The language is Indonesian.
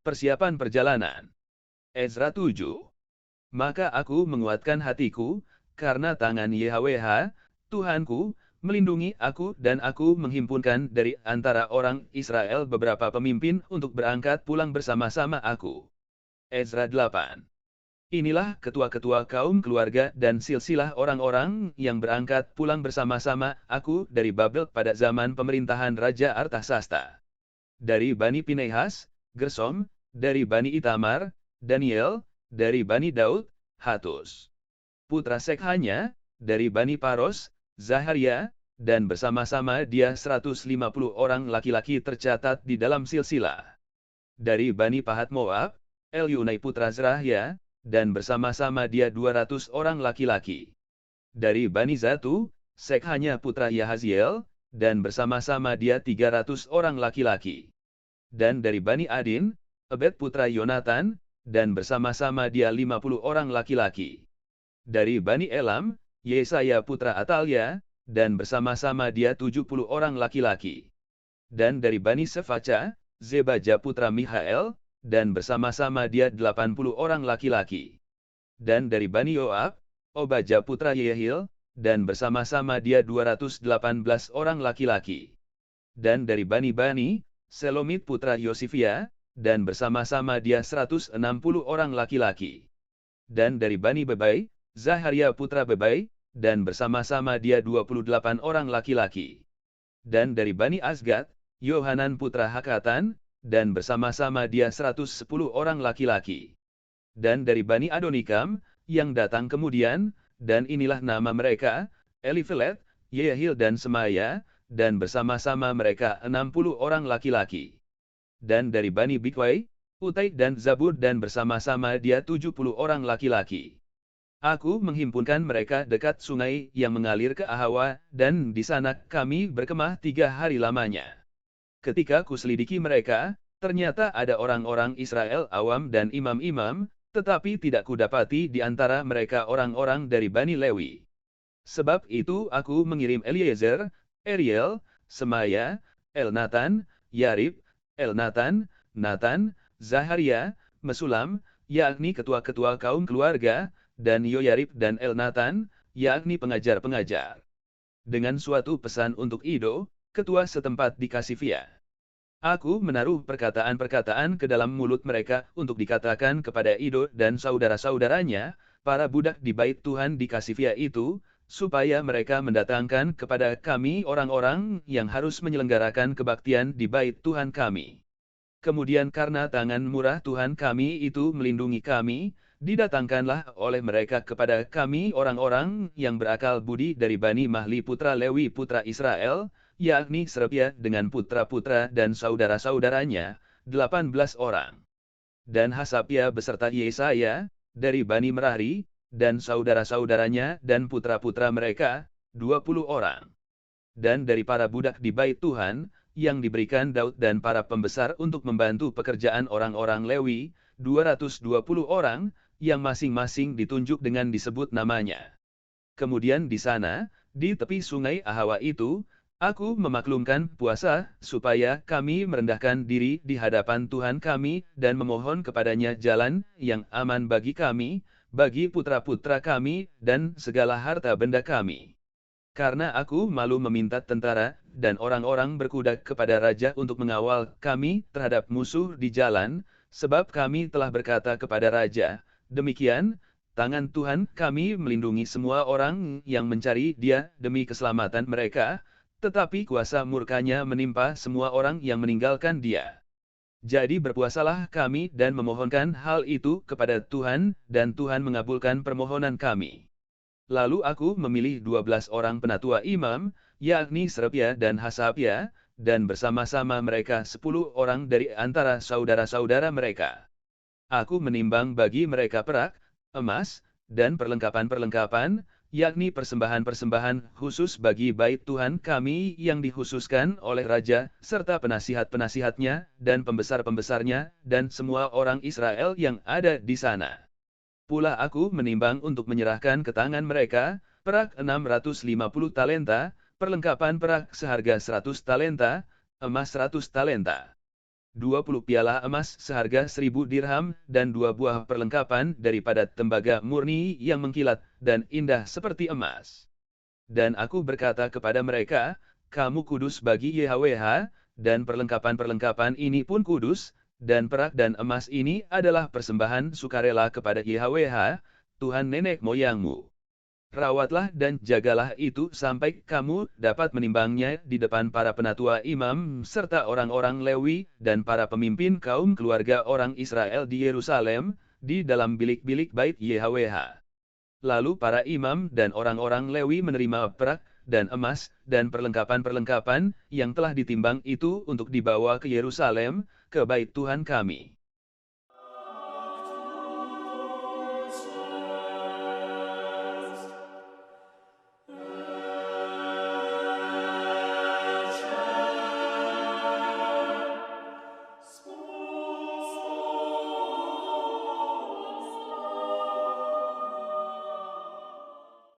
Persiapan perjalanan. Ezra 7. Maka aku menguatkan hatiku, karena tangan YHWH, Tuhanku, melindungi aku dan aku menghimpunkan dari antara orang Israel beberapa pemimpin untuk berangkat pulang bersama-sama aku. Ezra 8. Inilah ketua-ketua kaum keluarga dan silsilah orang-orang yang berangkat pulang bersama-sama aku dari Babel pada zaman pemerintahan Raja Artasasta. Dari Bani Pinehas, Gersom, dari Bani Itamar, Daniel, dari Bani Daud, Hatus. Putra Sekhanya, dari Bani Paros, Zaharia, dan bersama-sama dia 150 orang laki-laki tercatat di dalam silsilah. Dari Bani Pahat Moab, Eliunai putra Zerahya, dan bersama-sama dia 200 orang laki-laki. Dari Bani Zatu, Sekhanya putra Yahaziel, dan bersama-sama dia 300 orang laki-laki. Dan dari Bani Adin, Ebed putra Yonatan, dan bersama-sama dia 50 orang laki-laki. Dari Bani Elam, Yesaya putra Atalia, dan bersama-sama dia 70 orang laki-laki. Dan dari Bani Sefaca, Zebaja putra Mihael, dan bersama-sama dia 80 orang laki-laki. Dan dari Bani Yoab, Obaja putra Yehil, dan bersama-sama dia 218 orang laki-laki. Dan dari Bani, Selomit putra Yosifia, dan bersama-sama dia 160 orang laki-laki. Dan dari Bani Bebai, Zaharia putra Bebai, dan bersama-sama dia 28 orang laki-laki. Dan dari Bani Azgad, Yohanan putra Hakatan, dan bersama-sama dia 110 orang laki-laki. Dan dari Bani Adonikam, yang datang kemudian, dan inilah nama mereka, Elifelet, Yehil dan Semaya, dan bersama-sama mereka 60 orang laki-laki. Dan dari Bani Bikwai, Utai dan Zabur dan bersama-sama dia 70 orang laki-laki. Aku menghimpunkan mereka dekat sungai yang mengalir ke Ahawa, dan di sana kami berkemah 3 hari lamanya. Ketika kuselidiki mereka, ternyata ada orang-orang Israel awam dan imam-imam, tetapi tidak kudapati di antara mereka orang-orang dari Bani Lewi. Sebab itu aku mengirim Eliezer, Ariel, Semaya, Elnatan, Yarib, Elnatan, Natan, Zaharia, Mesulam, yakni ketua-ketua kaum keluarga, dan Yoyarib dan Elnatan, yakni pengajar-pengajar. Dengan suatu pesan untuk Ido, ketua setempat di Kasifia. Aku menaruh perkataan-perkataan ke dalam mulut mereka untuk dikatakan kepada Ido dan saudara-saudaranya, para budak di bait Tuhan di Kasifia itu, supaya mereka mendatangkan kepada kami orang-orang yang harus menyelenggarakan kebaktian di bait Tuhan kami. Kemudian karena tangan murah Tuhan kami itu melindungi kami, didatangkanlah oleh mereka kepada kami orang-orang yang berakal budi dari Bani Mahli putra Lewi putra Israel, yakni Serepia dengan putra-putra dan saudara-saudaranya, 18 orang. Dan Hasapia beserta Yesaya, dari Bani Merari, dan saudara-saudaranya dan putra-putra mereka, 20 orang. Dan dari para budak di bait Tuhan, yang diberikan Daud dan para pembesar untuk membantu pekerjaan orang-orang Lewi, 220 orang, yang masing-masing ditunjuk dengan disebut namanya. Kemudian di sana, di tepi sungai Ahawa itu, aku memaklumkan puasa, supaya kami merendahkan diri di hadapan Tuhan kami, dan memohon kepadanya jalan yang aman bagi kami, bagi putra-putra kami, dan segala harta benda kami. Karena aku malu meminta tentara, dan orang-orang berkuda kepada raja untuk mengawal kami terhadap musuh di jalan, sebab kami telah berkata kepada raja, demikian, tangan Tuhan kami melindungi semua orang yang mencari Dia demi keselamatan mereka, tetapi kuasa murkanya menimpa semua orang yang meninggalkan Dia. Jadi berpuasalah kami dan memohonkan hal itu kepada Tuhan, dan Tuhan mengabulkan permohonan kami. Lalu aku memilih 12 orang penatua imam, yakni Serepia dan Hasapia, dan bersama-sama mereka 10 orang dari antara saudara-saudara mereka. Aku menimbang bagi mereka perak, emas, dan perlengkapan-perlengkapan, yakni persembahan-persembahan khusus bagi bait Tuhan kami yang dikhususkan oleh Raja, serta penasihat-penasihatnya, dan pembesar-pembesarnya, dan semua orang Israel yang ada di sana. Pula aku menimbang untuk menyerahkan ke tangan mereka, perak 650 talenta, perlengkapan perak seharga 100 talenta, emas 100 talenta. 20 piala emas seharga 1.000 dirham, dan 2 buah perlengkapan daripada tembaga murni yang mengkilat dan indah seperti emas. Dan aku berkata kepada mereka, kamu kudus bagi YHWH, dan perlengkapan-perlengkapan ini pun kudus, dan perak dan emas ini adalah persembahan sukarela kepada YHWH, Tuhan nenek moyangmu. Rawatlah dan jagalah itu sampai kamu dapat menimbangnya di depan para penatua imam serta orang-orang Lewi dan para pemimpin kaum keluarga orang Israel di Yerusalem, di dalam bilik-bilik bait YHWH. Lalu para imam dan orang-orang Lewi menerima perak dan emas dan perlengkapan-perlengkapan yang telah ditimbang itu untuk dibawa ke Yerusalem, ke bait Tuhan kami.